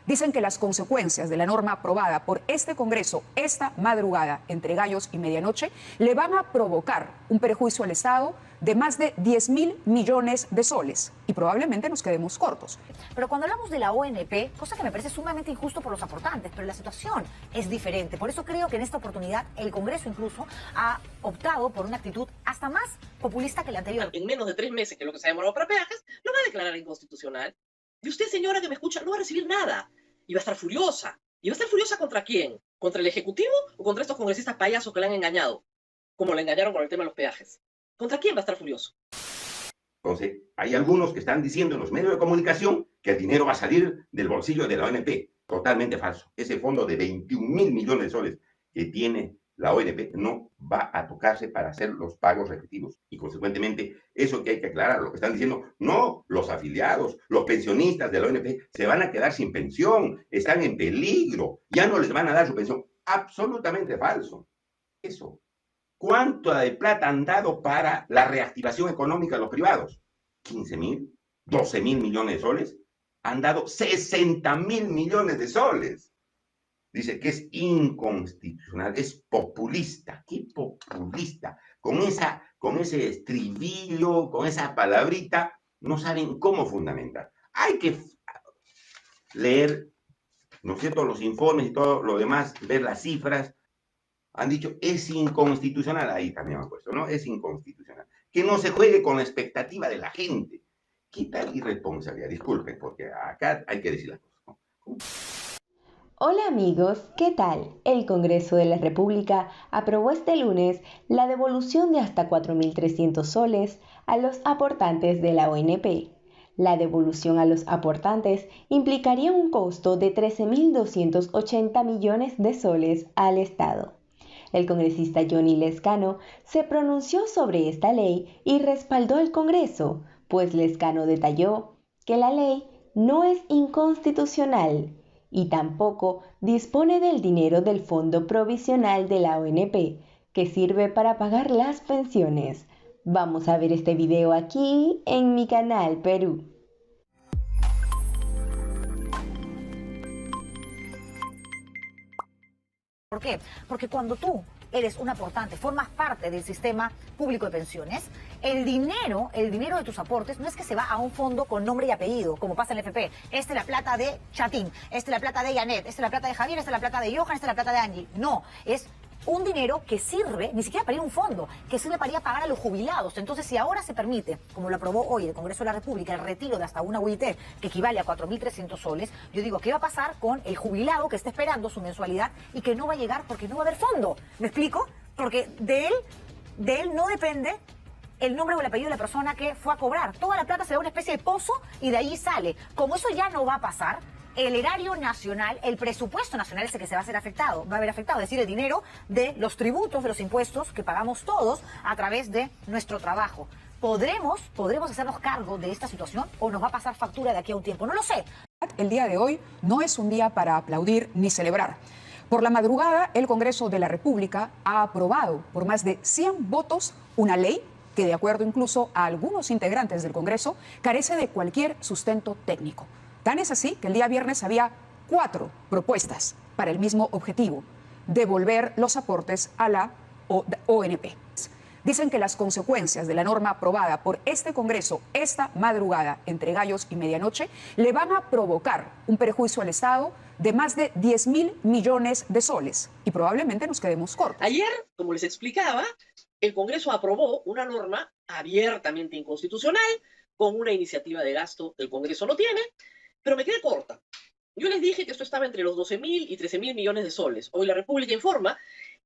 Dicen que las consecuencias de la norma aprobada por este Congreso esta madrugada, entre gallos y medianoche, le van a provocar un perjuicio al Estado de más de 10.000 millones de soles. Y probablemente nos quedemos cortos. Pero cuando hablamos de la ONP, cosa que me parece sumamente injusto por los aportantes, pero la situación es diferente. Por eso creo que en esta oportunidad el Congreso incluso ha optado por una actitud hasta más populista que la anterior. En menos de 3 meses, que es lo que se ha demorado para peajes, lo va a declarar inconstitucional. Y usted, señora que me escucha, no va a recibir nada. Y va a estar furiosa. ¿Y va a estar furiosa contra quién? ¿Contra el Ejecutivo o contra estos congresistas payasos que le han engañado? Como le engañaron con el tema de los peajes. ¿Contra quién va a estar furioso? Entonces, hay algunos que están diciendo en los medios de comunicación que el dinero va a salir del bolsillo de la ONP. Totalmente falso. Ese fondo de 21.000 millones de soles que tiene la ONP no va a tocarse para hacer los pagos respectivos. Y consecuentemente, eso que hay que aclarar, lo que están diciendo, no, los afiliados, los pensionistas de la ONP se van a quedar sin pensión, están en peligro, ya no les van a dar su pensión. Absolutamente falso. Eso. ¿Cuánto de plata han dado para la reactivación económica de los privados? 15.000, 12.000 millones de soles. Han dado 60.000 millones de soles. Dice que es inconstitucional, es populista. ¿Qué populista? Con ese estribillo, con esa palabrita, no saben cómo fundamentar. Hay que leer, ¿no es cierto?, los informes y todo lo demás, ver las cifras. Han dicho, es inconstitucional, ahí también han puesto, ¿no? Es inconstitucional. Que no se juegue con la expectativa de la gente. ¿Qué tal irresponsabilidad? Disculpen, porque acá hay que decir las cosas, ¿no? Hola amigos, ¿qué tal? El Congreso de la República aprobó este lunes la devolución de hasta 4.300 soles a los aportantes de la ONP. La devolución a los aportantes implicaría un costo de 13.280 millones de soles al Estado. El congresista Johnny Lezcano se pronunció sobre esta ley y respaldó al Congreso, pues Lezcano detalló que la ley no es inconstitucional y tampoco dispone del dinero del Fondo Provisional de la ONP, que sirve para pagar las pensiones. Vamos a ver este video aquí en mi canal Perú. ¿Por qué? Porque cuando tú eres un aportante, formas parte del sistema público de pensiones, el dinero de tus aportes no es que se va a un fondo con nombre y apellido, como pasa en el FP. Esta es la plata de Chatín, esta es la plata de Janet, esta es la plata de Javier, esta es la plata de Johan, esta es la plata de Angie. No, es un dinero que sirve, ni siquiera para ir a un fondo, que sirve para ir a pagar a los jubilados. Entonces, si ahora se permite, como lo aprobó hoy el Congreso de la República, el retiro de hasta una UIT, que equivale a 4.300 soles, yo digo, ¿qué va a pasar con el jubilado que está esperando su mensualidad y que no va a llegar porque no va a haber fondo? ¿Me explico? Porque de él no depende el nombre o el apellido de la persona que fue a cobrar. Toda la plata se da una especie de pozo y de ahí sale. Como eso ya no va a pasar, el erario nacional, el presupuesto nacional es el que se va a haber afectado, es decir, el dinero de los tributos, de los impuestos que pagamos todos a través de nuestro trabajo. ¿Podremos hacernos cargo de esta situación o nos va a pasar factura de aquí a un tiempo? No lo sé. El día de hoy no es un día para aplaudir ni celebrar. Por la madrugada, el Congreso de la República ha aprobado por más de 100 votos una ley que, de acuerdo incluso a algunos integrantes del Congreso, carece de cualquier sustento técnico. Tan es así que el día viernes había 4 propuestas para el mismo objetivo: devolver los aportes a la ONP. Dicen que las consecuencias de la norma aprobada por este Congreso esta madrugada, entre gallos y medianoche, le van a provocar un perjuicio al Estado de más de 10.000 millones de soles. Y probablemente nos quedemos cortos. Ayer, como les explicaba, el Congreso aprobó una norma abiertamente inconstitucional con una iniciativa de gasto que el Congreso no tiene, pero me quedé corta. Yo les dije que esto estaba entre los 12.000 y 13.000 millones de soles. Hoy la República informa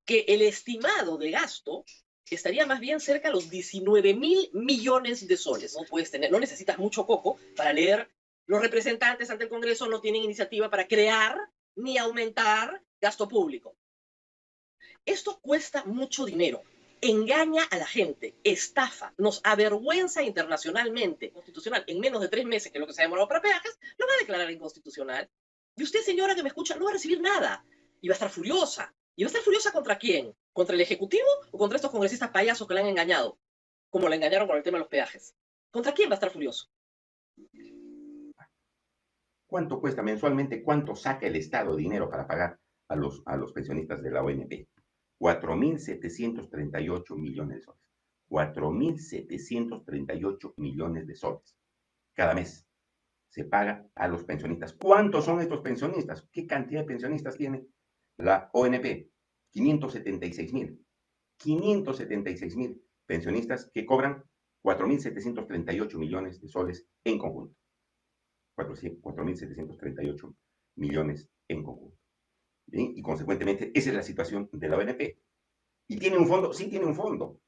que el estimado de gasto estaría más bien cerca de los 19.000 millones de soles. No necesitas mucho coco para leer. Los representantes ante el Congreso no tienen iniciativa para crear ni aumentar gasto público. Esto cuesta mucho dinero. Engaña a la gente, estafa, nos avergüenza internacionalmente. Constitucional, en menos de 3 meses, que es lo que se ha demorado para peajes, lo va a declarar inconstitucional. Y usted, señora que me escucha, no va a recibir nada. Y va a estar furiosa. ¿Y va a estar furiosa contra quién? ¿Contra el Ejecutivo o contra estos congresistas payasos que le han engañado? Como le engañaron con el tema de los peajes. ¿Contra quién va a estar furioso? ¿Cuánto cuesta mensualmente? ¿Cuánto saca el Estado de dinero para pagar a los pensionistas de la ONP? 4.738 millones de soles. 4.738 millones de soles. Cada mes se paga a los pensionistas. ¿Cuántos son estos pensionistas? ¿Qué cantidad de pensionistas tiene la ONP? 576.000. 576.000 pensionistas que cobran 4.738 millones de soles en conjunto. 4.738 millones en conjunto. ¿Bien? Y consecuentemente, esa es la situación de la ONP. ¿Y tiene un fondo? Sí, tiene un fondo.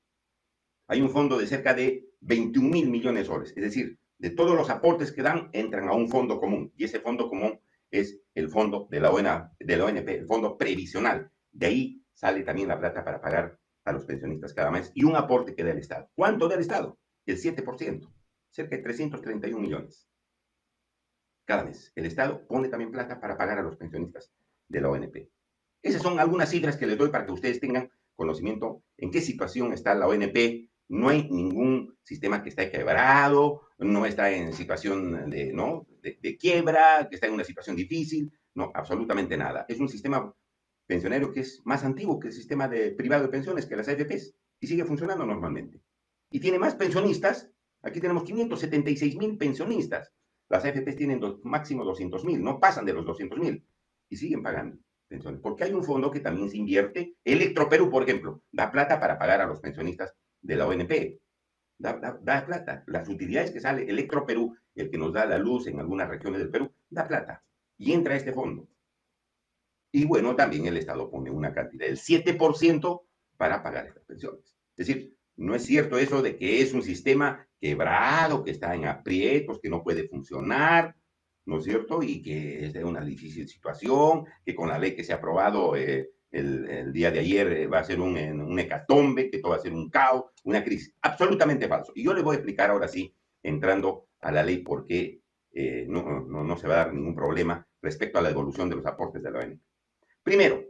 Hay un fondo de cerca de 21.000 millones de soles. Es decir, de todos los aportes que dan, entran a un fondo común. Y ese fondo común es el fondo de la ONP, el fondo previsional. De ahí sale también la plata para pagar a los pensionistas cada mes. Y un aporte que da el Estado. ¿Cuánto da el Estado? El 7%. Cerca de 331 millones. Cada mes. El Estado pone también plata para pagar a los pensionistas de la ONP. Esas son algunas cifras que les doy para que ustedes tengan conocimiento en qué situación está la ONP. No hay ningún sistema que esté quebrado, no está en situación de quiebra, que está en una situación difícil, no, absolutamente nada. Es un sistema pensionero que es más antiguo que el sistema privado de pensiones, que las AFPs, y sigue funcionando normalmente. Y tiene más pensionistas, aquí tenemos 576.000 pensionistas. Las AFPs tienen máximo 200.000, no pasan de los 200.000, y siguen pagando pensiones, porque hay un fondo que también se invierte. Electroperú, por ejemplo, da plata para pagar a los pensionistas de la ONP. Da plata. Las utilidades que sale Electroperú, el que nos da la luz en algunas regiones del Perú, da plata. Y entra a este fondo. Y bueno, también el Estado pone una cantidad del 7% para pagar estas pensiones. Es decir, no es cierto eso de que es un sistema quebrado, que está en aprietos, que no puede funcionar, ¿no es cierto? Y que es de una difícil situación, que con la ley que se ha aprobado el día de ayer va a ser un hecatombe, que todo va a ser un caos, una crisis. Absolutamente falso. Y yo les voy a explicar ahora sí, entrando a la ley, por qué no se va a dar ningún problema respecto a la devolución de los aportes de la ONP. Primero,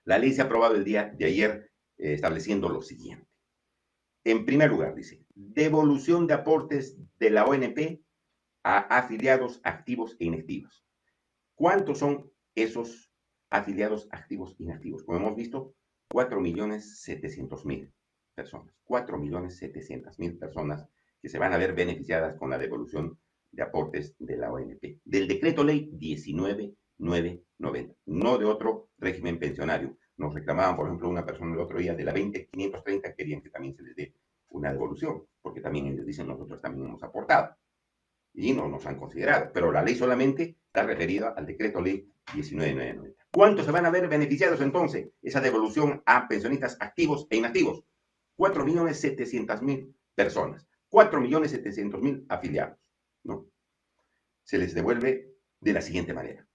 la ley se ha aprobado el día de ayer estableciendo lo siguiente. En primer lugar, dice, devolución de aportes de la ONP a afiliados activos e inactivos. ¿Cuántos son esos afiliados activos e inactivos? Como hemos visto, 4.700.000 personas. 4.700.000 personas que se van a ver beneficiadas con la devolución de aportes de la ONP. Del decreto ley 19.990, no de otro régimen pensionario. Nos reclamaban, por ejemplo, una persona el otro día de la 20.530, querían que también se les dé una devolución, porque también ellos dicen, nosotros también hemos aportado. Y no nos han considerado, pero la ley solamente está referida al decreto ley 19.990. ¿Cuántos se van a ver beneficiados entonces esa devolución a pensionistas activos e inactivos? 4.700.000 personas, 4.700.000 afiliados, ¿no? Se les devuelve de la siguiente manera.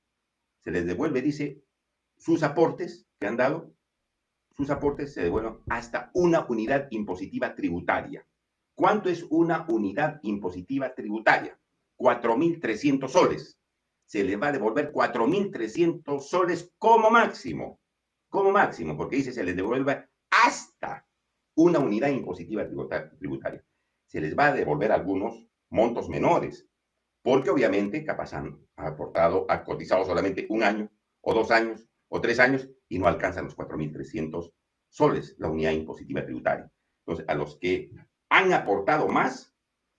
Se les devuelve, dice, sus aportes que han dado, sus aportes se devuelven hasta una unidad impositiva tributaria. ¿Cuánto es una unidad impositiva tributaria? 4.300 soles. Se les va a devolver 4.300 soles como máximo, porque dice se les devuelve hasta una unidad impositiva tributaria. Se les va a devolver algunos montos menores, porque obviamente capaz han aportado, han cotizado solamente un año, o 2 años, o 3 años, y no alcanzan los 4.300 soles, la unidad impositiva tributaria. Entonces, a los que han aportado más,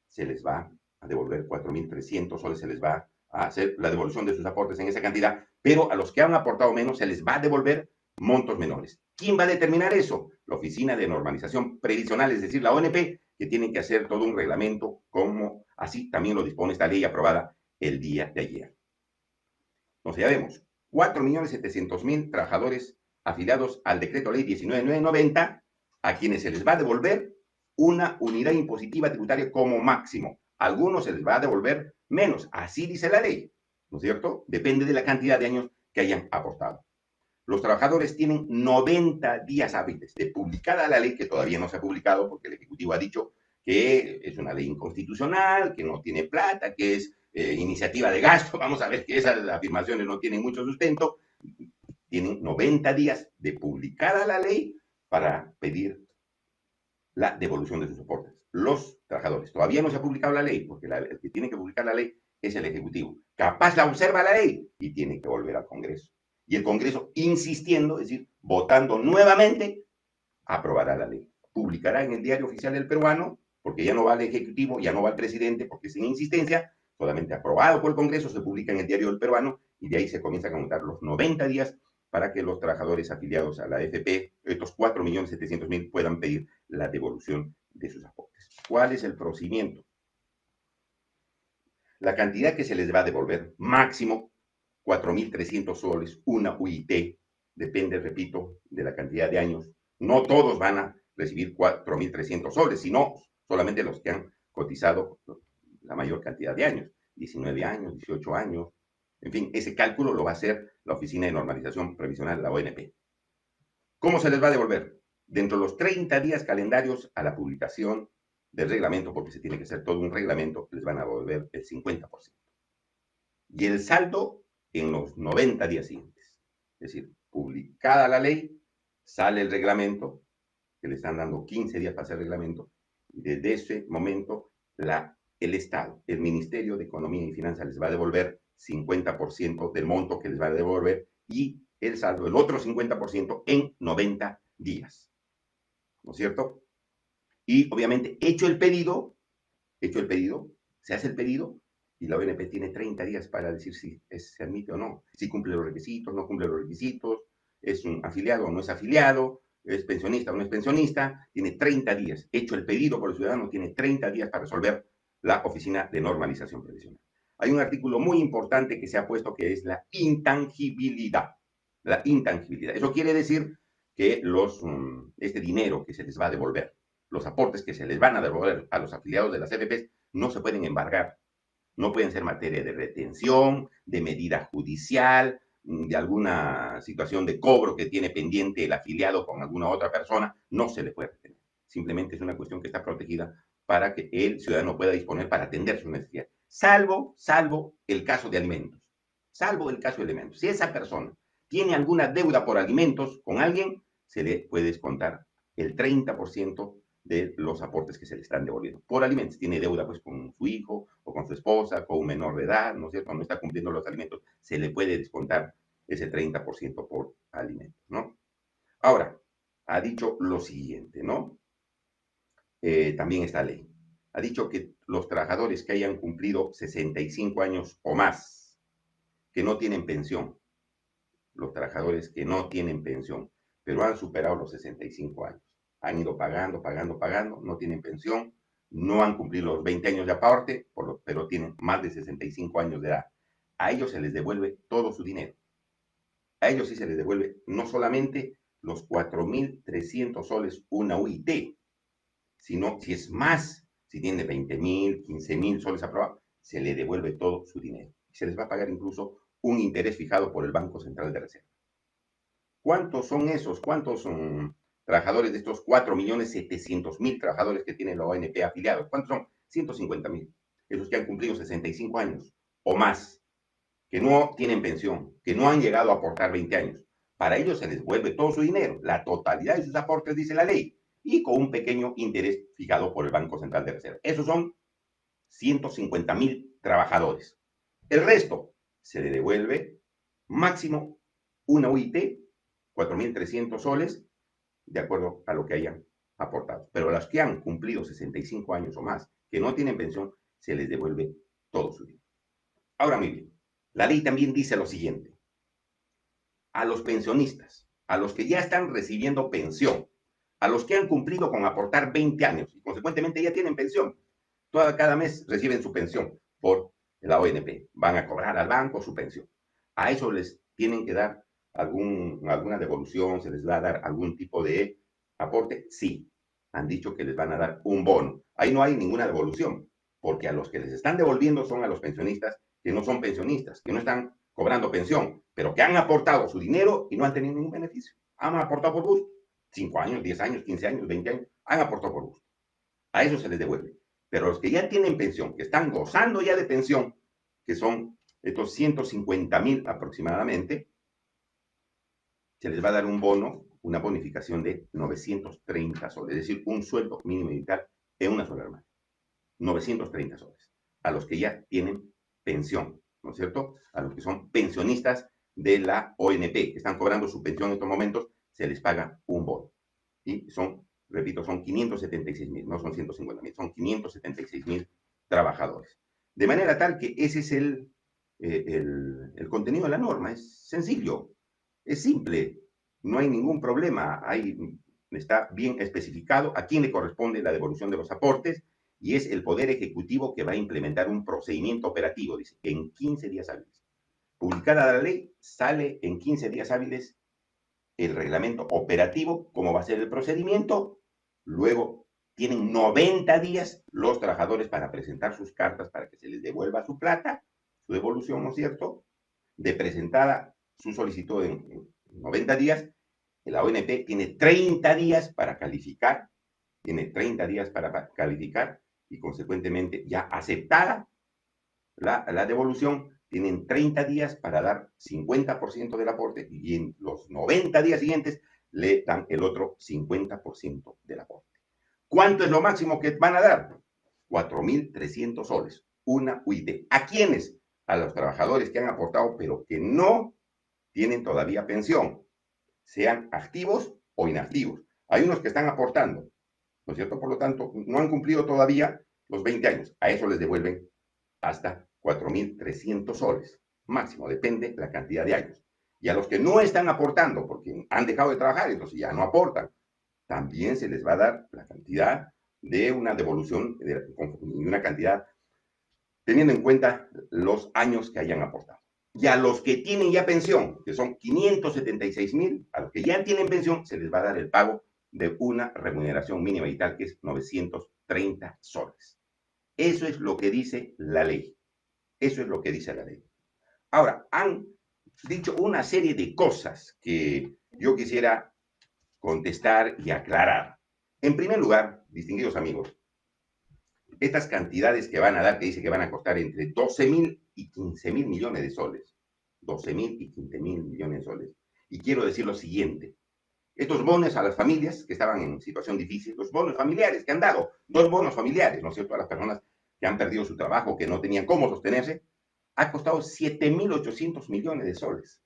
se les va a devolver 4.300 soles, se les va a hacer la devolución de sus aportes en esa cantidad, pero a los que han aportado menos, se les va a devolver montos menores. ¿Quién va a determinar eso? La Oficina de Normalización Previsional, es decir, la ONP, que tiene que hacer todo un reglamento, como así también lo dispone esta ley aprobada el día de ayer. Entonces ya vemos, 4.700.000 trabajadores afiliados al decreto ley 19.990, a quienes se les va a devolver una unidad impositiva tributaria como máximo. A algunos se les va a devolver menos, así dice la ley, ¿no es cierto? Depende de la cantidad de años que hayan aportado. Los trabajadores tienen 90 días hábiles de publicada la ley, que todavía no se ha publicado porque el Ejecutivo ha dicho que es una ley inconstitucional, que no tiene plata, que es iniciativa de gasto. Vamos a ver que esas afirmaciones no tienen mucho sustento. Tienen 90 días de publicada la ley para pedir la devolución de sus aportes. Los trabajadores. Todavía no se ha publicado la ley, porque el que tiene que publicar la ley es el Ejecutivo. Capaz la observa la ley y tiene que volver al Congreso. Y el Congreso insistiendo, es decir, votando nuevamente, aprobará la ley. Publicará en el Diario Oficial del Peruano, porque ya no va al Ejecutivo, ya no va al presidente, porque sin insistencia, solamente aprobado por el Congreso, se publica en el Diario del Peruano y de ahí se comienzan a contar los 90 días para que los trabajadores afiliados a la AFP, estos 4.700.000, puedan pedir la devolución de sus aportes. ¿Cuál es el procedimiento? La cantidad que se les va a devolver, máximo 4.300 soles, una UIT, depende, repito, de la cantidad de años. No todos van a recibir 4.300 soles, sino solamente los que han cotizado la mayor cantidad de años, 19 años, 18 años. En fin, ese cálculo lo va a hacer la Oficina de Normalización Previsional, la ONP. ¿Cómo se les va a devolver? Dentro de los 30 días calendarios a la publicación del reglamento, porque se tiene que hacer todo un reglamento, les van a devolver el 50%. Y el saldo en los 90 días siguientes. Es decir, publicada la ley, sale el reglamento, que le están dando 15 días para hacer reglamento, y desde ese momento el Estado, el Ministerio de Economía y Finanzas les va a devolver 50% del monto que les va a devolver y el saldo, el otro 50% en 90 días. ¿No es cierto? Y obviamente, hecho el pedido, se hace el pedido y la ONP tiene 30 días para decir si se admite o no, si cumple los requisitos, no cumple los requisitos, es un afiliado o no es afiliado, es pensionista o no es pensionista, tiene 30 días. Hecho el pedido por el ciudadano, tiene 30 días para resolver la Oficina de Normalización Previsional. Hay un artículo muy importante que se ha puesto que es la intangibilidad. La intangibilidad. Eso quiere decir que este dinero que se les va a devolver, los aportes que se les van a devolver a los afiliados de las AFPs, no se pueden embargar. No pueden ser materia de retención, de medida judicial, de alguna situación de cobro que tiene pendiente el afiliado con alguna otra persona. No se le puede retener. Simplemente es una cuestión que está protegida para que el ciudadano pueda disponer para atender sus necesidades. Salvo el caso de alimentos. Salvo el caso de alimentos. Si esa persona tiene alguna deuda por alimentos con alguien, se le puede descontar el 30% de los aportes que se le están devolviendo. Por alimentos, tiene deuda pues con su hijo o con su esposa, con un menor de edad, ¿no es cierto? No está cumpliendo los alimentos, se le puede descontar ese 30% por alimentos, ¿no? Ahora, ha dicho lo siguiente, ¿no? También esta ley. Ha dicho que los trabajadores que hayan cumplido 65 años o más, que no tienen pensión, los trabajadores que no tienen pensión, pero han superado los 65 años, han ido pagando, no tienen pensión, no han cumplido los 20 años de aporte, pero tienen más de 65 años de edad. A ellos se les devuelve todo su dinero. A ellos sí se les devuelve no solamente los 4.300 soles una UIT, sino si es más, si tiene 20.000, 15.000 soles aprobados, se le devuelve todo su dinero. Se les va a pagar incluso un interés fijado por el Banco Central de Reserva. ¿Cuántos son esos? ¿Cuántos son trabajadores de estos 4.700.000 trabajadores que tiene la ONP afiliados? ¿Cuántos son? 150.000. Esos que han cumplido 65 años o más, que no tienen pensión, que no han llegado a aportar 20 años. Para ellos se les devuelve todo su dinero, la totalidad de sus aportes, dice la ley, y con un pequeño interés fijado por el Banco Central de Reserva. Esos son 150.000 trabajadores. El resto se le devuelve máximo una UIT, 4.300 soles, de acuerdo a lo que hayan aportado. Pero a los que han cumplido 65 años o más, que no tienen pensión, se les devuelve todo su dinero. Ahora, muy bien, la ley también dice lo siguiente. A los pensionistas, a los que ya están recibiendo pensión, a los que han cumplido con aportar 20 años y consecuentemente ya tienen pensión, cada mes reciben su pensión por la ONP, van a cobrar al banco su pensión. A eso les tienen que dar alguna devolución, se les va a dar algún tipo de aporte. Sí, han dicho que les van a dar un bono. Ahí no hay ninguna devolución, porque a los que les están devolviendo son a los pensionistas que no son pensionistas, que no están cobrando pensión, pero que han aportado su dinero y no han tenido ningún beneficio. Han aportado por gusto. 5 años, 10 años, 15 años, 20 años, han aportado por gusto. A eso se les devuelve. Pero los que ya tienen pensión, que están gozando ya de pensión, que son estos 150.000 aproximadamente, se les va a dar un bono, una bonificación de 930 soles, es decir, un sueldo mínimo y vital en una sola hermana. 930 soles. A los que ya tienen pensión, ¿no es cierto? A los que son pensionistas de la ONP, que están cobrando su pensión en estos momentos, se les paga un bono. Y son, repito, son 576.000, no son 150.000, son 576.000 trabajadores. De manera tal que ese es el contenido de la norma. Es sencillo, es simple, no hay ningún problema. Está bien especificado a quién le corresponde la devolución de los aportes y es el Poder Ejecutivo que va a implementar un procedimiento operativo, dice, en 15 días hábiles. Publicada la ley, sale en 15 días hábiles el reglamento operativo, cómo va a ser el procedimiento. Luego tienen 90 días los trabajadores para presentar sus cartas para que se les devuelva su plata, su devolución, ¿no es cierto? De presentada su solicitud en 90 días, la ONP tiene 30 días para calificar, y consecuentemente ya aceptada la devolución, tienen 30 días para dar 50% del aporte y en los 90 días siguientes le dan el otro 50% del aporte. ¿Cuánto es lo máximo que van a dar? 4.300 soles, una UIT. ¿A quiénes? A los trabajadores que han aportado pero que no tienen todavía pensión, sean activos o inactivos. Hay unos que están aportando, ¿no es cierto? Por lo tanto, no han cumplido todavía los 20 años. A eso les devuelven hasta 4.300 soles, máximo, depende la cantidad de años. Y a los que no están aportando, porque han dejado de trabajar, entonces ya no aportan, también se les va a dar la cantidad de una devolución y una cantidad teniendo en cuenta los años que hayan aportado. Y a los que tienen ya pensión, que son 576.000, a los que ya tienen pensión, se les va a dar el pago de una remuneración mínima vital, que es 930 soles. Eso es lo que dice la ley. Eso es lo que dice la ley. Ahora, han dicho una serie de cosas que yo quisiera contestar y aclarar. En primer lugar, distinguidos amigos, estas cantidades que van a dar, que dice que van a costar entre 12.000 y 15.000 millones de soles. 12.000 y 15.000 millones de soles. Y quiero decir lo siguiente. Estos bonos a las familias que estaban en situación difícil, los bonos familiares que han dado, 2 bonos familiares, ¿no es cierto?, a las personas que han perdido su trabajo, que no tenían cómo sostenerse, ha costado 7.800 millones de soles.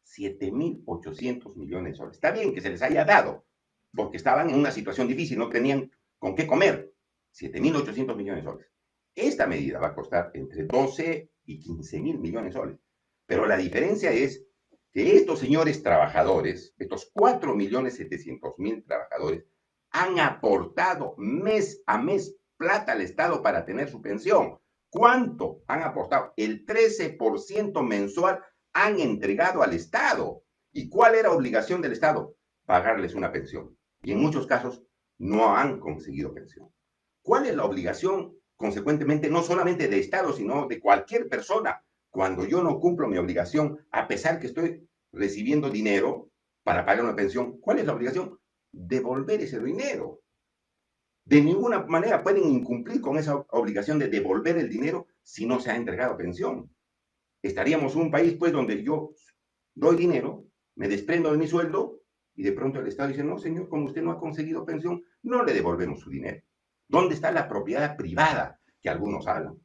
7.800 millones de soles. Está bien que se les haya dado, porque estaban en una situación difícil, no tenían con qué comer. 7.800 millones de soles. Esta medida va a costar entre 12 y 15.000 millones de soles. Pero la diferencia es que estos señores trabajadores, estos 4.700.000 trabajadores, han aportado mes a mes plata al Estado para tener su pensión. ¿Cuánto han aportado? El 13% mensual han entregado al Estado. ¿Y cuál era la obligación del Estado? Pagarles una pensión. Y en muchos casos no han conseguido pensión. ¿Cuál es la obligación, consecuentemente, no solamente del Estado, sino de cualquier persona? Cuando yo no cumplo mi obligación, a pesar que estoy recibiendo dinero para pagar una pensión, ¿cuál es la obligación? Devolver ese dinero. De ninguna manera pueden incumplir con esa obligación de devolver el dinero si no se ha entregado pensión. Estaríamos en un país, pues, donde yo doy dinero, me desprendo de mi sueldo y de pronto el Estado dice, no, señor, como usted no ha conseguido pensión, no le devolvemos su dinero. ¿Dónde está la propiedad privada que algunos hablan?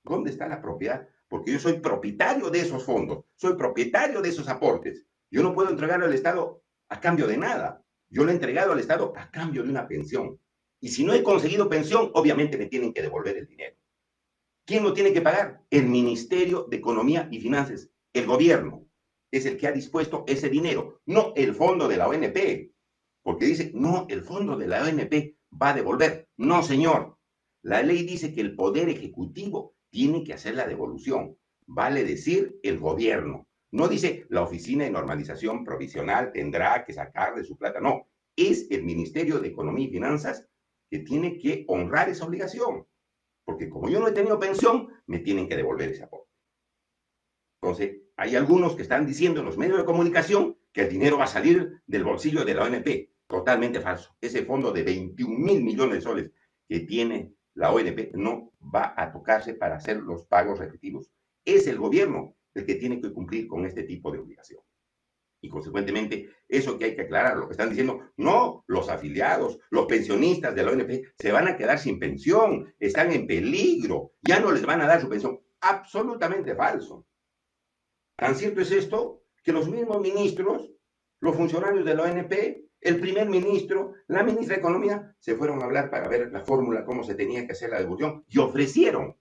¿Dónde está la propiedad? Porque yo soy propietario de esos fondos, soy propietario de esos aportes. Yo no puedo entregarlo al Estado a cambio de nada. Yo lo he entregado al Estado a cambio de una pensión. Y si no he conseguido pensión, obviamente me tienen que devolver el dinero. ¿Quién lo tiene que pagar? El Ministerio de Economía y Finanzas, el gobierno. Es el que ha dispuesto ese dinero, no el fondo de la ONP. Porque dice, no, el fondo de la ONP va a devolver. No, señor. La ley dice que el Poder Ejecutivo tiene que hacer la devolución. Vale decir el gobierno. No dice la Oficina de Normalización Provisional tendrá que sacar de su plata. No, es el Ministerio de Economía y Finanzas que tiene que honrar esa obligación. Porque como yo no he tenido pensión, me tienen que devolver ese aporte. Entonces, hay algunos que están diciendo en los medios de comunicación que el dinero va a salir del bolsillo de la ONP. Totalmente falso. Ese fondo de 21.000 millones de soles que tiene la ONP no va a tocarse para hacer los pagos respectivos. Es el gobierno el que tiene que cumplir con este tipo de obligación. Y consecuentemente, eso que hay que aclarar, lo que están diciendo, no, los afiliados, los pensionistas de la ONP se van a quedar sin pensión, están en peligro, ya no les van a dar su pensión. absolutamente falso. Tan cierto es esto que los mismos ministros, los funcionarios de la ONP, el primer ministro, la ministra de Economía, se fueron a hablar para ver la fórmula, cómo se tenía que hacer la devolución, y ofrecieron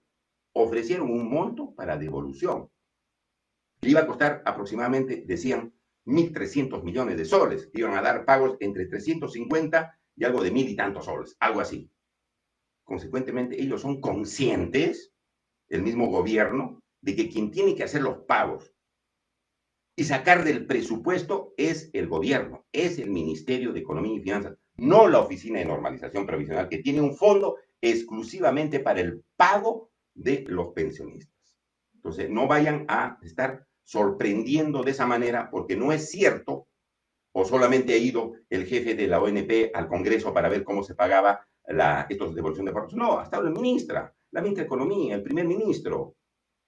un monto para devolución. Que iba a costar aproximadamente, decían, 1.300 millones de soles. Iban a dar pagos entre 350 y algo de 1.000 y tantos soles, algo así. Consecuentemente, ellos son conscientes, el mismo gobierno, de que quien tiene que hacer los pagos y sacar del presupuesto es el gobierno, es el Ministerio de Economía y Finanzas, no la Oficina de Normalización Provisional, que tiene un fondo exclusivamente para el pago de los pensionistas. Entonces, no vayan a estar sorprendiendo de esa manera, porque no es cierto, o solamente ha ido el jefe de la ONP al Congreso para ver cómo se pagaba estos devolución de pagos. No, ha estado la ministra de Economía, el primer ministro.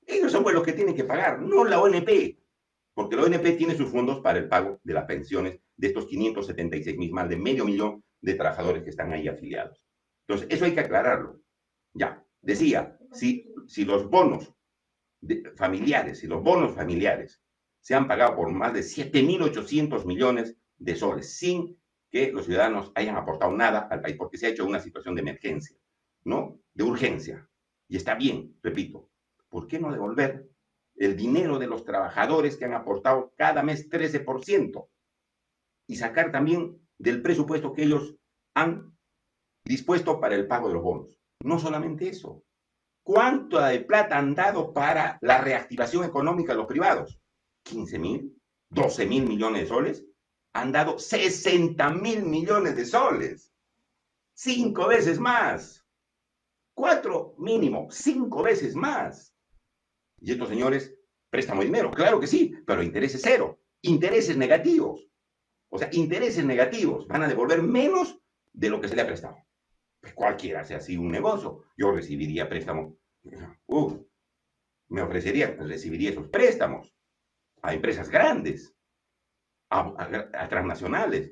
Ellos son los que tienen que pagar, no la ONP, porque la ONP tiene sus fondos para el pago de las pensiones de estos 576,000, más de 500,000 de trabajadores que están ahí afiliados. Entonces, eso hay que aclararlo. Ya, decía, si los bonos familiares, si los bonos familiares se han pagado por más de 7.800 millones de soles, sin que los ciudadanos hayan aportado nada al país, porque se ha hecho una situación de emergencia, ¿no? De urgencia. Y está bien, repito, ¿por qué no devolver el dinero de los trabajadores que han aportado cada mes 13% y sacar también del presupuesto que ellos han dispuesto para el pago de los bonos? No solamente eso. ¿Cuánto de plata han dado para la reactivación económica de los privados? 15.000, 12.000 millones de soles. Han dado 60.000 millones de soles. 5 veces más. 4 mínimo, 5 veces más. Y estos señores, préstamo de dinero, claro que sí, pero intereses cero. Intereses negativos. O sea, intereses negativos. Van a devolver menos de lo que se le ha prestado. Pues cualquiera hace así un negocio. Yo recibiría préstamo. Recibiría esos préstamos a empresas grandes, a transnacionales.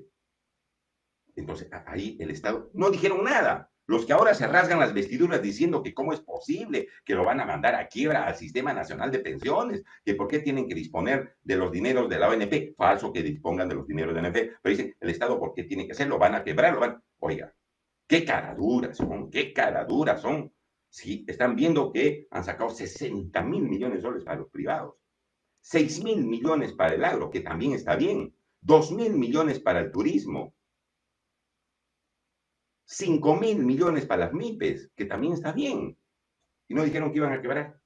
Entonces, ahí el Estado no dijeron nada. Los que ahora se rasgan las vestiduras diciendo que cómo es posible que lo van a mandar a quiebra al Sistema Nacional de Pensiones, que por qué tienen que disponer de los dineros de la ONP, falso que dispongan de los dineros de la ONP, pero dicen, el Estado, ¿por qué tiene que hacerlo? Van a quebrar, Oiga, qué caraduras son. Sí, están viendo que han sacado 60.000 millones de soles para los privados, 6.000 millones para el agro, que también está bien, 2.000 millones para el turismo, 5.000 millones para las MIPES, que también está bien. Y no dijeron que iban a quebrar.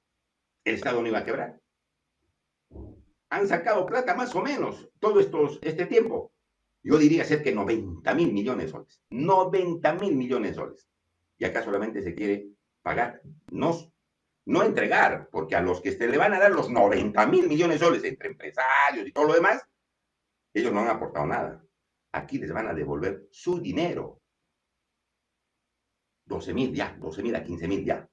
El Estado no iba a quebrar. Han sacado plata más o menos todo este tiempo. Yo diría cerca de 90.000 millones de soles. 90.000 millones de soles. Y acá solamente se quiere pagar, no entregar, porque a los que se le van a dar los 90.000 millones de soles entre empresarios y todo lo demás, ellos no han aportado nada. Aquí les van a devolver su dinero. 12.000 ya, 12.000 a 15.000 ya.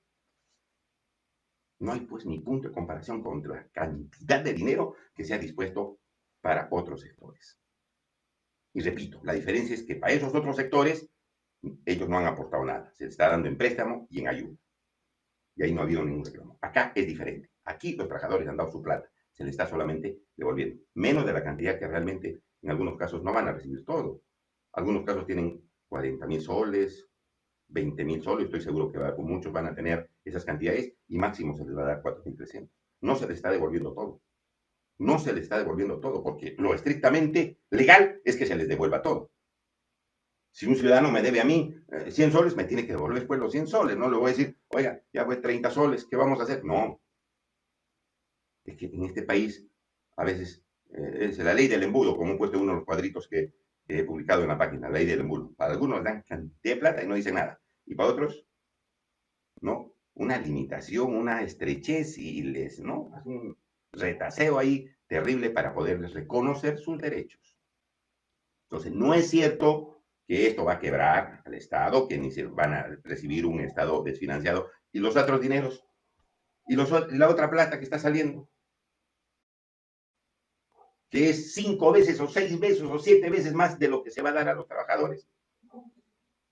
No hay pues ni punto de comparación con la cantidad de dinero que se ha dispuesto para otros sectores. Y repito, la diferencia es que para esos otros sectores, ellos no han aportado nada. Se les está dando en préstamo y en ayuda. Y ahí no ha habido ningún reclamo. Acá es diferente. Aquí los trabajadores han dado su plata. Se les está solamente devolviendo. Menos de la cantidad que realmente en algunos casos no van a recibir todo. Algunos casos tienen 40.000 soles, 20.000 soles. Estoy seguro que muchos van a tener esas cantidades y máximo se les va a dar 4.300. No se les está devolviendo todo. No se les está devolviendo todo, porque lo estrictamente legal es que se les devuelva todo. Si un ciudadano me debe a mí 100 soles, me tiene que devolver después los 100 soles. No le voy a decir, oiga, ya fue 30 soles, ¿qué vamos a hacer? No. Es que en este país, a veces, es la ley del embudo, como he puesto uno de los cuadritos que he publicado en la página, la ley del embudo. Para algunos dan cantidad de plata y no dicen nada. Y para otros, ¿no? Una limitación, una estrechez y ¿no? Un retaseo ahí terrible para poderles reconocer sus derechos. Entonces, no es cierto que esto va a quebrar al Estado, que ni se van a recibir un Estado desfinanciado, y los otros dineros, y la otra plata que está saliendo, que es 5 veces o 6 veces o 7 veces más de lo que se va a dar a los trabajadores.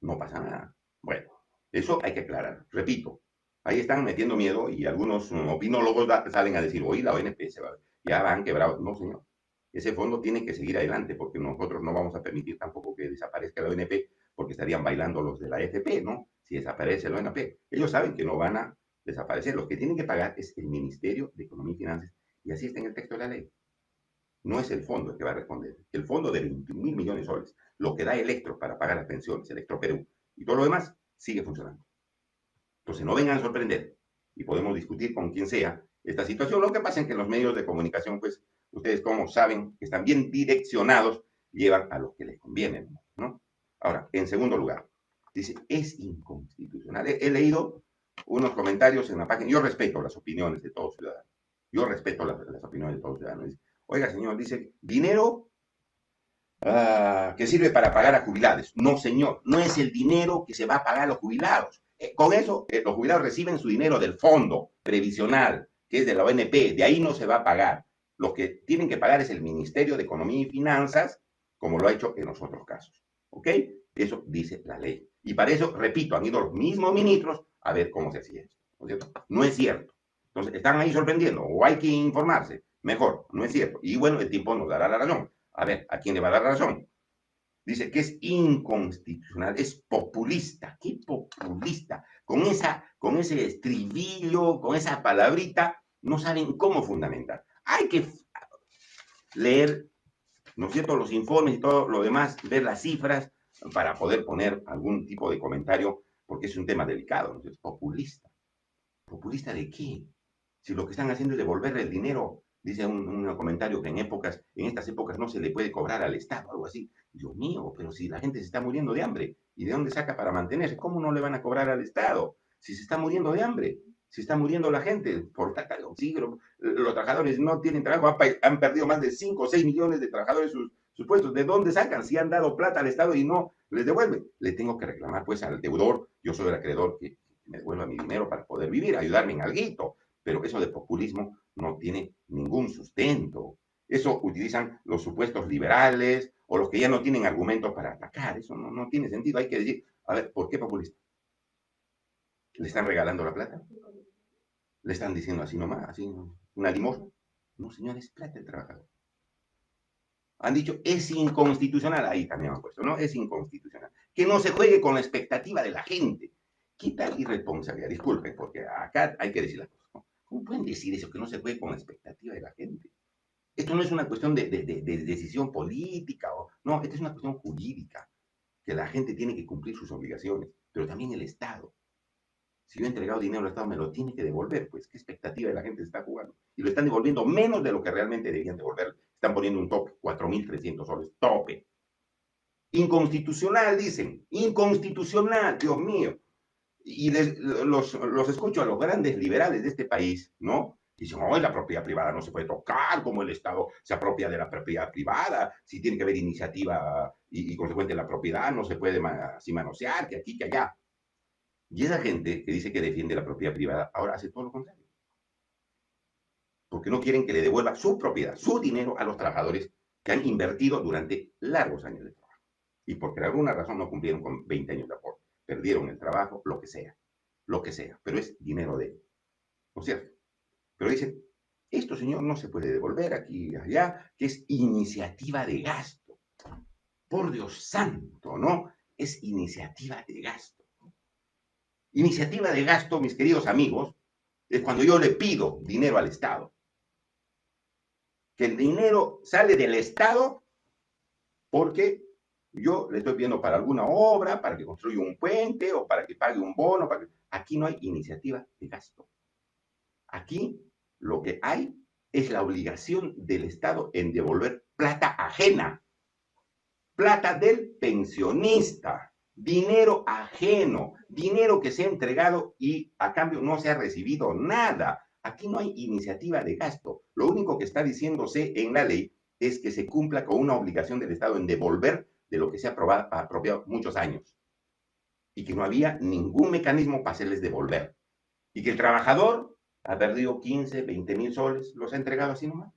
No pasa nada. Bueno, eso hay que aclarar. Repito, Ahí están metiendo miedo y algunos opinólogos salen a decir, oye, la ONP se va, ya van quebrados. No, señor. Ese fondo tiene que seguir adelante porque nosotros no vamos a permitir tampoco que desaparezca la ONP porque estarían bailando los de la AFP, ¿no? Si desaparece la ONP. Ellos saben que no van a desaparecer. Los que tienen que pagar es el Ministerio de Economía y Finanzas y así está en el texto de la ley. No es el fondo el que va a responder. El fondo de 21.000 millones de soles, lo que da Electro para pagar las pensiones, Electro Perú y todo lo demás, sigue funcionando. Entonces no vengan a sorprender y podemos discutir con quien sea esta situación. Lo que pasa es que en los medios de comunicación, pues, ustedes como saben que están bien direccionados, llevan a lo que les conviene, ¿no? Ahora, en segundo lugar, dice, es inconstitucional. He leído unos comentarios en la página, yo respeto las opiniones de todos ciudadanos, yo respeto las opiniones de todos ciudadanos. Dice, oiga, señor, dice, dinero que sirve para pagar a jubilados. No, señor, no es el dinero que se va a pagar a los jubilados. Con eso, los jubilados reciben su dinero del fondo previsional, que es de la ONP, de ahí no se va a pagar. Lo que tienen que pagar es el Ministerio de Economía y Finanzas, como lo ha hecho en los otros casos. ¿Ok? Eso dice la ley. Y para eso, repito, han ido los mismos ministros a ver cómo se hacía esto. ¿No es cierto? No es cierto. Entonces, están ahí sorprendiendo, o hay que informarse. Mejor, no es cierto. Y bueno, el tiempo nos dará la razón. A ver, ¿a quién le va a dar razón? Dice que es inconstitucional, es populista. ¿Qué populista? Con ese estribillo, con esa palabrita, no saben cómo fundamentar. Hay que leer, ¿no es cierto?, los informes y todo lo demás, ver las cifras para poder poner algún tipo de comentario, porque es un tema delicado, ¿no? Es populista. ¿Populista de qué? Si lo que están haciendo es devolverle el dinero, dice un comentario que en estas épocas no se le puede cobrar al Estado, algo así. Dios mío, pero si la gente se está muriendo de hambre, ¿y de dónde saca para mantenerse? ¿Cómo no le van a cobrar al Estado? Si se está muriendo de hambre, si está muriendo la gente, por sí, los trabajadores no tienen trabajo, han perdido más de 5 o 6 millones de trabajadores sus puestos. ¿De dónde sacan? Si han dado plata al Estado y no les devuelven. Le tengo que reclamar pues al deudor, yo soy el acreedor, que me devuelva mi dinero para poder vivir, ayudarme en alguito. Pero eso de populismo no tiene ningún sustento. Eso utilizan los supuestos liberales o los que ya no tienen argumentos para atacar. Eso no tiene sentido. Hay que decir, a ver, ¿por qué populista? ¿Le están regalando la plata? ¿Le están diciendo así nomás, así, una limosna? No, señor, es plata el trabajador. Han dicho, es inconstitucional. Ahí también han puesto, ¿no? Es inconstitucional. Que no se juegue con la expectativa de la gente. ¿Qué tal irresponsabilidad? Disculpen, porque acá hay que decir las cosas, ¿no? ¿Cómo pueden decir eso, que no se juegue con la expectativa de la gente? Esto no es una cuestión de decisión política, no, esto es una cuestión jurídica, que la gente tiene que cumplir sus obligaciones, pero también el Estado. Si yo he entregado dinero al Estado, me lo tiene que devolver, pues, ¿qué expectativa de la gente se está jugando? Y lo están devolviendo menos de lo que realmente debían devolver. Están poniendo un tope, 4.300 soles, tope. Inconstitucional, dicen, inconstitucional, Dios mío. Y los escucho a los grandes liberales de este país, ¿no? Dicen, oh, la propiedad privada no se puede tocar, como el Estado se apropia de la propiedad privada, si tiene que haber iniciativa y consecuente la propiedad, no se puede así manosear, que aquí, que allá. Y esa gente que dice que defiende la propiedad privada, ahora hace todo lo contrario. Porque no quieren que le devuelva su propiedad, su dinero a los trabajadores que han invertido durante largos años de trabajo. Y porque por alguna razón no cumplieron con 20 años de aporte. Perdieron el trabajo, lo que sea, pero es dinero de él, ¿no es cierto? Pero dicen, esto, señor, no se puede devolver aquí y allá, que es iniciativa de gasto. Por Dios santo, ¿no? Es iniciativa de gasto. Iniciativa de gasto, mis queridos amigos, es cuando yo le pido dinero al Estado. Que el dinero sale del Estado porque yo le estoy pidiendo para alguna obra, para que construya un puente o para que pague un bono. Aquí no hay iniciativa de gasto. Aquí lo que hay es la obligación del Estado en devolver plata ajena. Plata del pensionista. Dinero ajeno. Dinero que se ha entregado y a cambio no se ha recibido nada. Aquí no hay iniciativa de gasto. Lo único que está diciéndose en la ley es que se cumpla con una obligación del Estado en devolver de lo que se ha apropiado muchos años. Y que no había ningún mecanismo para hacerles devolver. Y que el trabajador ha perdido 15, 20 mil soles, los ha entregado así nomás.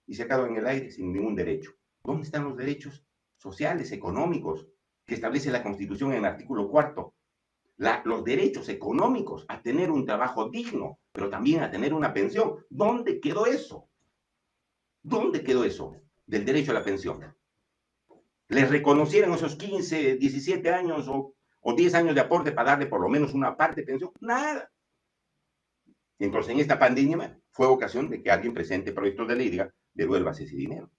Y se ha quedado en el aire sin ningún derecho. ¿Dónde están los derechos sociales, económicos, que establece la Constitución en el artículo 4? los derechos económicos a tener un trabajo digno, pero también a tener una pensión. ¿Dónde quedó eso? ¿Dónde quedó eso del derecho a la pensión? ¿Les reconocieron esos 15, 17 años o 10 años de aporte para darle por lo menos una parte de pensión? Nada. Entonces, en esta pandemia fue ocasión de que alguien presente proyectos de ley y diga, devuélvase ese dinero,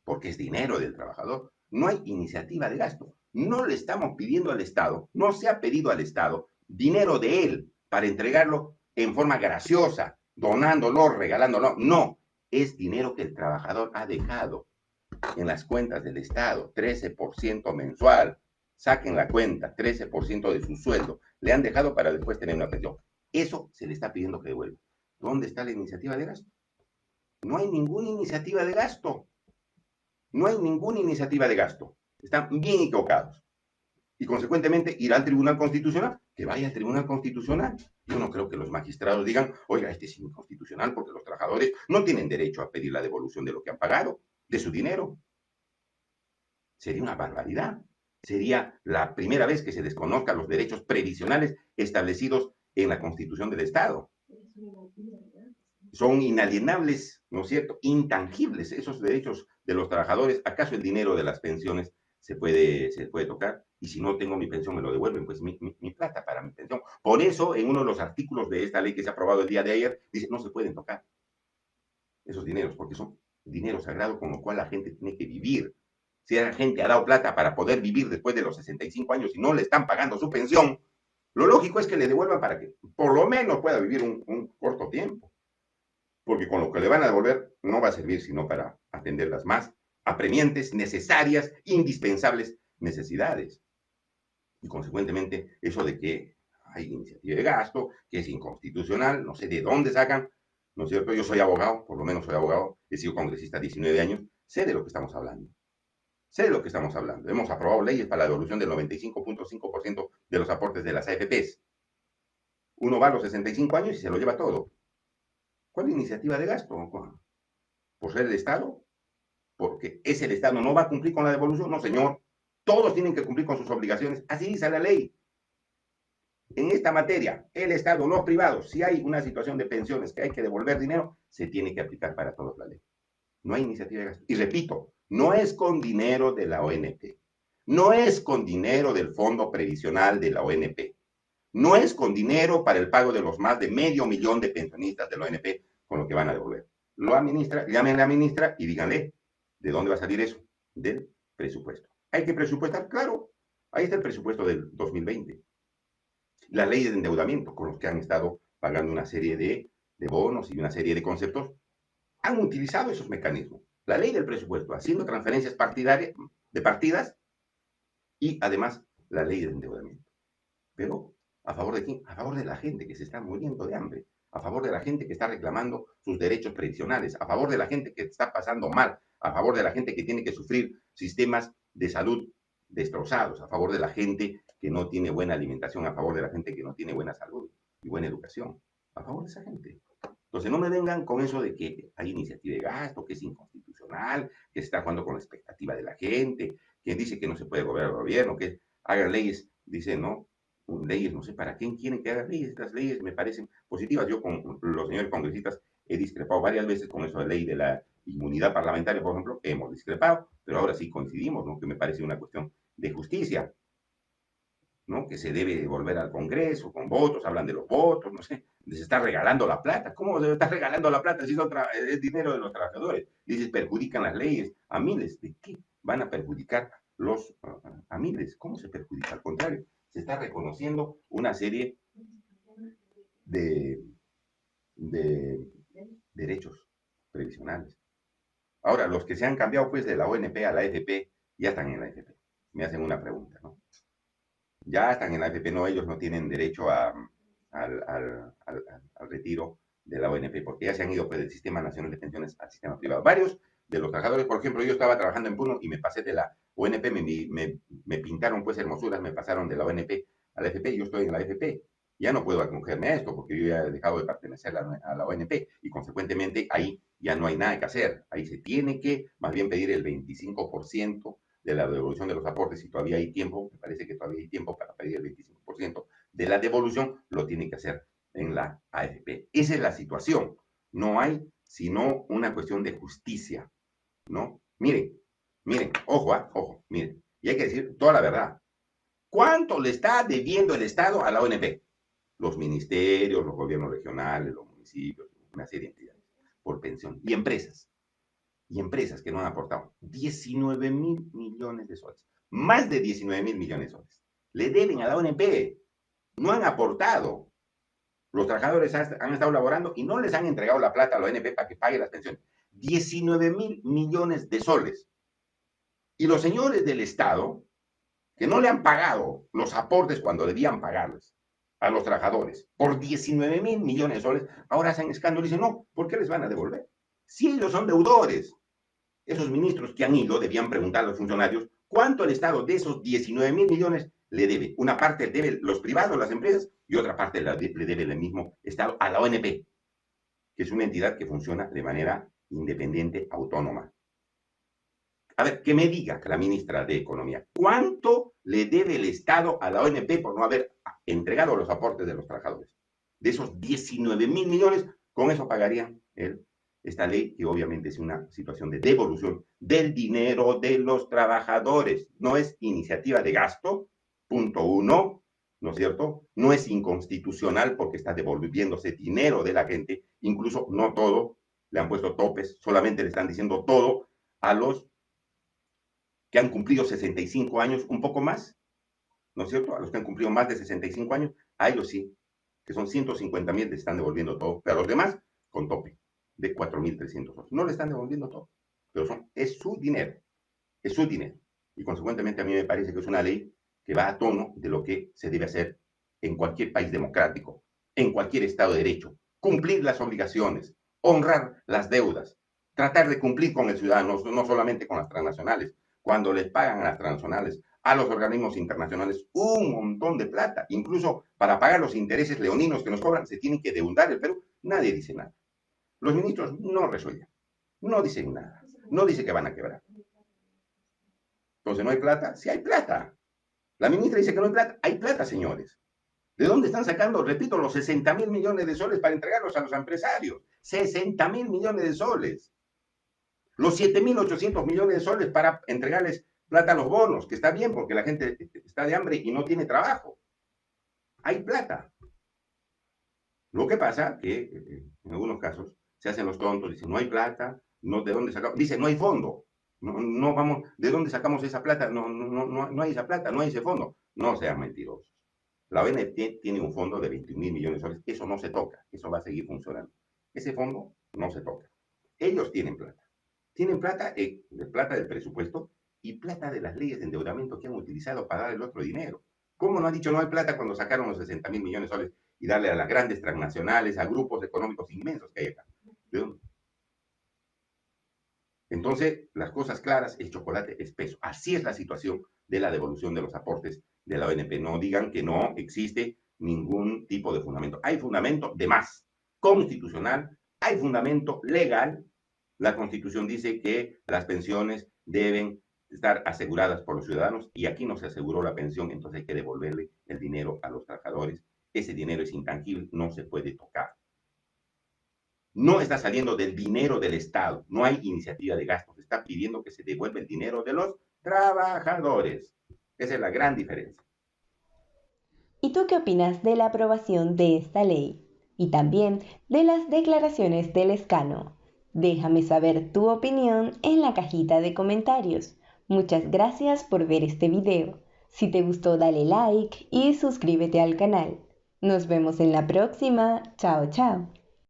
porque es dinero del trabajador. No hay iniciativa de gasto. No le estamos pidiendo al Estado, no se ha pedido al Estado dinero de él para entregarlo en forma graciosa, donándolo, regalándolo. No, es dinero que el trabajador ha dejado en las cuentas del Estado, 13% mensual. Saquen la cuenta, 13% de su sueldo. Le han dejado para después tener una pensión. Eso se le está pidiendo que devuelva. ¿Dónde está la iniciativa de gasto? No hay ninguna iniciativa de gasto. No hay ninguna iniciativa de gasto. Están bien equivocados. Y consecuentemente irá al Tribunal Constitucional. Que vaya al Tribunal Constitucional. Yo no creo que los magistrados digan, oiga, este es inconstitucional porque los trabajadores no tienen derecho a pedir la devolución de lo que han pagado, de su dinero. Sería una barbaridad. Sería la primera vez que se desconozcan los derechos previsionales establecidos en la Constitución del Estado. Son inalienables, ¿no es cierto? Intangibles esos derechos de los trabajadores. ¿Acaso el dinero de las pensiones se puede tocar? Y si no tengo mi pensión, me lo devuelven, pues mi plata para mi pensión. Por eso, en uno de los artículos de esta ley que se ha aprobado el día de ayer, dice, no se pueden tocar esos dineros, porque son dinero sagrado con lo cual la gente tiene que vivir. Si la gente ha dado plata para poder vivir después de los 65 años y no le están pagando su pensión, lo lógico es que le devuelvan para que por lo menos pueda vivir un corto tiempo. Porque con lo que le van a devolver no va a servir sino para atender las más apremiantes, necesarias, indispensables necesidades. Y consecuentemente, eso de que hay iniciativa de gasto, que es inconstitucional, no sé de dónde sacan, ¿no es cierto? Yo soy abogado, por lo menos soy abogado, he sido congresista 19 años, sé de lo que estamos hablando. Sé de lo que estamos hablando. Hemos aprobado leyes para la devolución del 95.5% de los aportes de las AFPs. Uno va a los 65 años y se lo lleva todo. ¿Cuál iniciativa de gasto? ¿Por ser el Estado? ¿Porque es el Estado no va a cumplir con la devolución? No, señor. Todos tienen que cumplir con sus obligaciones. Así dice la ley. En esta materia, el Estado, los privados, si hay una situación de pensiones que hay que devolver dinero, se tiene que aplicar para todos la ley. No hay iniciativa de gasto. Y repito, no es con dinero de la ONP. No es con dinero del Fondo Previsional de la ONP. No es con dinero para el pago de los más de 500,000 de pensionistas de la ONP con lo que van a devolver. Lo administra, llamen a la ministra y díganle, ¿de dónde va a salir eso? Del presupuesto. Hay que presupuestar, claro. Ahí está el presupuesto del 2020. Las leyes de endeudamiento con los que han estado pagando una serie de bonos y una serie de conceptos han utilizado esos mecanismos. La ley del presupuesto, haciendo transferencias partidarias, de partidas, y además la ley de endeudamiento. Pero, ¿a favor de quién? A favor de la gente que se está muriendo de hambre, a favor de la gente que está reclamando sus derechos previsionales, a favor de la gente que está pasando mal, a favor de la gente que tiene que sufrir sistemas de salud destrozados, a favor de la gente que no tiene buena alimentación, a favor de la gente que no tiene buena salud y buena educación, a favor de esa gente. Entonces no me vengan con eso de que hay iniciativa de gasto, que es inconstitucional, que se está jugando con la expectativa de la gente, que dice que no se puede gobernar el gobierno, que hagan leyes, dice, no, leyes, no sé para quién quieren que hagan leyes. Estas leyes me parecen positivas. Yo con los señores congresistas he discrepado varias veces con eso de ley de la inmunidad parlamentaria, por ejemplo, hemos discrepado, pero ahora sí coincidimos, ¿no? Que me parece una cuestión de justicia, ¿no? Que se debe volver al Congreso con votos, hablan de los votos, no sé, les está regalando la plata. ¿Cómo se está regalando la plata si es dinero de los trabajadores? Dices, perjudican las leyes a miles. ¿De qué van a perjudicar a miles? ¿Cómo se perjudica? Al contrario, se está reconociendo una serie de derechos previsionales. Ahora, los que se han cambiado pues de la ONP a la AFP, ya están en la AFP. Me hacen una pregunta, ¿no? Ya están en la AFP, no, ellos no tienen derecho al retiro de la ONP, porque ya se han ido pues, del Sistema Nacional de Pensiones al sistema privado. Varios de los trabajadores, por ejemplo, yo estaba trabajando en Puno y me pasé de la ONP, me pintaron pues hermosuras, me pasaron de la ONP a la AFP, yo estoy en la AFP. Ya no puedo acogerme a esto porque yo ya he dejado de pertenecer a la ONP y consecuentemente ahí ya no hay nada que hacer. Ahí se tiene que más bien pedir el 25% de la devolución de los aportes, si todavía hay tiempo, me parece que todavía hay tiempo para pedir el 25% de la devolución lo tiene que hacer en la AFP. Esa es la situación. No hay sino una cuestión de justicia, ¿no? Miren, ojo, ojo, miren, y hay que decir toda la verdad. ¿Cuánto le está debiendo el Estado a la ONP? Los ministerios, los gobiernos regionales, los municipios, una serie de entidades, por pensión. Y empresas que no han aportado 19.000 millones de soles. Más de 19.000 millones de soles. Le deben a la ONP. No han aportado. Los trabajadores han estado laborando y no les han entregado la plata a la ONP para que pague las pensiones. 19.000 millones de soles. Y los señores del Estado, que no le han pagado los aportes cuando debían pagarles a los trabajadores por 19.000 millones de soles, ahora hacen escándalo y dicen, no, ¿por qué les van a devolver? Si ellos son deudores. Esos ministros que han ido debían preguntar a los funcionarios cuánto el Estado de esos 19.000 millones le debe. Una parte debe los privados, las empresas, y otra parte le debe el mismo Estado a la ONP, que es una entidad que funciona de manera independiente, autónoma. A ver, que me diga la ministra de Economía, ¿cuánto le debe el Estado a la ONP por no haber entregado los aportes de los trabajadores? De esos 19.000 millones, con eso pagarían esta ley, que obviamente es una situación de devolución del dinero de los trabajadores. No es iniciativa de gasto, punto uno, ¿no es cierto? No es inconstitucional porque está devolviéndose dinero de la gente, incluso no todo, le han puesto topes, solamente le están diciendo todo a los que han cumplido 65 años, un poco más, ¿no es cierto? A los que han cumplido más de 65 años, a ellos sí, que son 150.000, le están devolviendo todo, pero a los demás, con tope de 4.300 soles. No le están devolviendo todo, pero es su dinero, es su dinero. Y consecuentemente a mí me parece que es una ley que va a tono de lo que se debe hacer en cualquier país democrático, en cualquier Estado de Derecho. Cumplir las obligaciones, honrar las deudas, tratar de cumplir con el ciudadano, no solamente con las transnacionales. Cuando les pagan a las transnacionales, a los organismos internacionales, un montón de plata, incluso para pagar los intereses leoninos que nos cobran, se tienen que deudar el Perú. Nadie dice nada. Los ministros no resuelven, no dicen nada, no dicen que van a quebrar. Entonces, ¿no hay plata? Sí hay plata. La ministra dice que no hay plata, señores. ¿De dónde están sacando, repito, los 60.000 millones de soles para entregarlos a los empresarios? 60.000 millones de soles. Los 7.800 millones de soles para entregarles plata a los bonos, que está bien porque la gente está de hambre y no tiene trabajo. Hay plata. Lo que pasa que en algunos casos se hacen los tontos, dicen, no hay plata, no, ¿de dónde sacamos? Dicen, no hay fondo, no vamos, ¿de dónde sacamos esa plata? No hay esa plata, no hay ese fondo. No sean mentirosos. La ONP tiene un fondo de 21.000 millones de soles, eso no se toca, eso va a seguir funcionando. Ese fondo no se toca. Ellos tienen plata plata del presupuesto y plata de las leyes de endeudamiento que han utilizado para dar el otro dinero. ¿Cómo no han dicho no hay plata cuando sacaron los 60.000 millones de soles y darle a las grandes transnacionales, a grupos económicos inmensos que hay acá? ¿De dónde? Entonces, las cosas claras, el chocolate espeso. Así es la situación de la devolución de los aportes de la ONP. No digan que no existe ningún tipo de fundamento. Hay fundamento de más, constitucional, hay fundamento legal. La Constitución dice que las pensiones deben estar aseguradas por los ciudadanos y aquí no se aseguró la pensión, entonces hay que devolverle el dinero a los trabajadores. Ese dinero es intangible, no se puede tocar. No está saliendo del dinero del Estado, no hay iniciativa de gasto, se está pidiendo que se devuelva el dinero de los trabajadores. Esa es la gran diferencia. ¿Y tú qué opinas de la aprobación de esta ley? Y también de las declaraciones del Escano. Déjame saber tu opinión en la cajita de comentarios. Muchas gracias por ver este video. Si te gustó, dale like y suscríbete al canal. Nos vemos en la próxima. Chao, chao.